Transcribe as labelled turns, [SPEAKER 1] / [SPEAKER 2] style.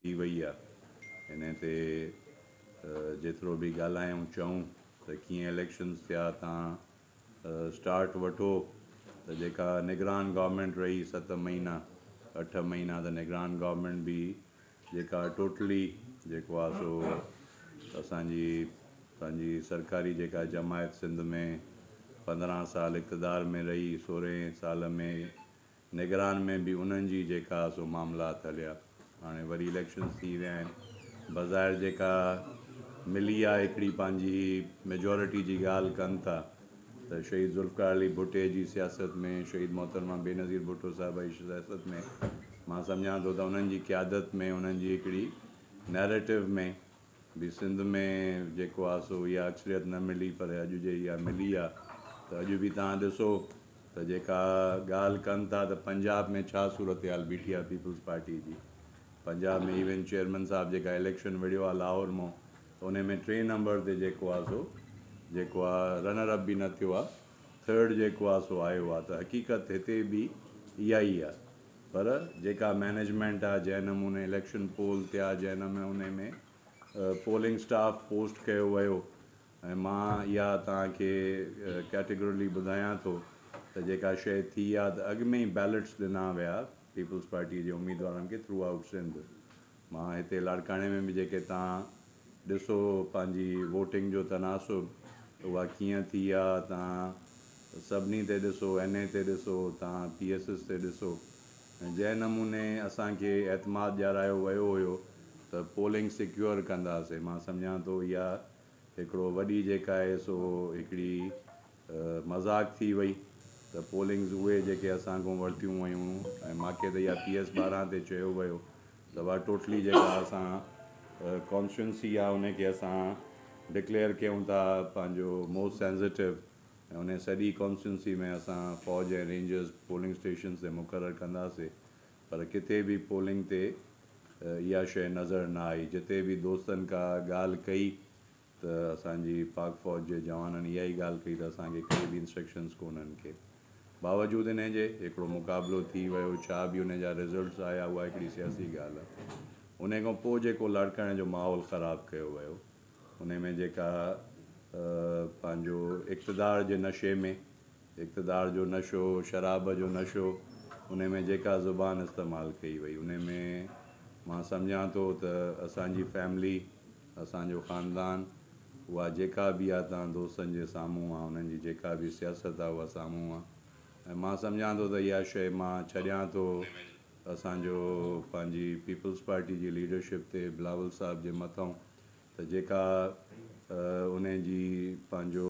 [SPEAKER 1] थी वई आहे। इन ते जेतिरो बि ॻाल्हायूं चऊं त कीअं इलेक्शन्स थिया, तव्हां स्टार्ट वठो त जेका निगरान गवर्नमेंट रही 7 महीना 8 महीना, त निगरान गवर्नमेंट बि जेका टोटली जेको आहे सो असांजी पंहिंजी सरकारी जेका जमायत सिंध में 15 साल इक़्तदार में रही, 16 साल में निगरान में बि उन्हनि जी जेका सो मामलात हलिया। हाणे वरी इलेक्शन्स थी विया आहिनि, बज़ाहिर जेका मिली आहे हिकिड़ी पंहिंजी मेजॉरिटी जी ॻाल्हि कनि था त शहीद ज़ुल्फ़िकार अली भुट्टे जी सियासत में, शहीद मोहतरमा बेनज़ीर भुट्टो साहिब जी सियासत में मां सम्झां थो त उन्हनि जी क़यादत में, उन्हनि जी हिकिड़ी नैरेटिव में भी सिंध में जेको आहे सो इहा अक्सरियत न मिली, पर अॼु जे इहा मिली आहे। त अॼु बि तव्हां ॾिसो त जेका ॻाल्हि कनि था त पंजाब में छा सूरत हाल बीठी आहे पीपल्स पार्टी जी। पंजाब में इवन चेयरमैन साहब जेका इलेक्शन विढ़ियो आहे लाहौर मां, त उन में 3 नंबर ते जेको आहे सो जेको आहे रनर अप बि न थियो आहे, 3rd जेको आहे सो आयो आहे। त हक़ीक़त हिते बि इहा ई आहे, पर जेका मैनेजमेंट आहे, जंहिं नमूने इलेक्शन पोल थिया, जंहिं नमूने में पोलिंग स्टाफ पोस्ट कयो वियो, ऐं मां इहा तव्हांखे कैटेगरली ॿुधायां थो त जेका शइ थी आहे त अॻु में ई बैलेट्स ॾिना विया पीपल्स पार्टी जे उम्मीदवारनि खे थ्रू आउट सिंध। मां हिते लाड़काणे में बि जेके तव्हां ॾिसो पंहिंजी वोटिंग जो तनासुब, उहा कीअं थी आहे, तव्हां सभिनी ते ॾिसो, NA ते ॾिसो, तव्हां PSS ते ॾिसो, ऐं जंहिं नमूने असांखे एतमाद ॾियारायो वियो हुयो त पोलिंग सिक्योर कंदासीं, मां सम्झां थो इहा हिकिड़ो वॾी जेका आहे सो हिकिड़ी मज़ाक़ थी वई। त पोलिंग्स उहे जेके असांखां वरितियूं वयूं, ऐं मूंखे त इहा PS-12 ते चयो वियो त उहा टोटली जेका असां कॉन्स्टिट्यूंसी आहे उनखे असां डिक्लेयर कयूं था पंहिंजो मोस्ट सेंसिटिव, ऐं उन सॼी कॉन्स्टिट्यूंसी में असां फ़ौज ऐं रेंजर्स पोलिंग स्टेशन ते मुक़ररु कंदासीं। पर किथे बि पोलिंग ते इहा शइ नज़र न आई। जिते बि दोस्तनि का ॻाल्हि कई त असांजी पाक फ़ौज जे जवाननि इहा ई ॻाल्हि कई त असांखे कहिड़ी बि इंस्ट्रक्शन्स कोन्हनि के। बावजूदि इन जे हिकिड़ो मुक़ाबिलो थी वियो, छा बि उन जा रिज़ल्ट्स आया, उहा हिकिड़ी सियासी ॻाल्हि आहे। उन खां पोइ जेको लाड़काणे जो माहौल ख़राबु कयो वियो, उन में जेका पंहिंजो इक़्तदार जे नशे में, इक़्तदार जो नशो, शराब जो नशो, उन में जेका ज़ुबान इस्तेमालु कई वई, उन में मां सम्झां थो त असांजी फैमिली, असांजो ख़ानदान, उहा जेका बि आहे तव्हां दोस्तनि जे साम्हूं आहे, उन्हनि जी जेका बि सियासत आहे उहा साम्हूं आहे। ऐं मां सम्झां थो त इहा शइ मां छॾियां थो असांजो पंहिंजी पीपल्स पार्टी जी लीडरशिप ते, बिलावल साहब जे मथां, त जेका उन जी पंहिंजो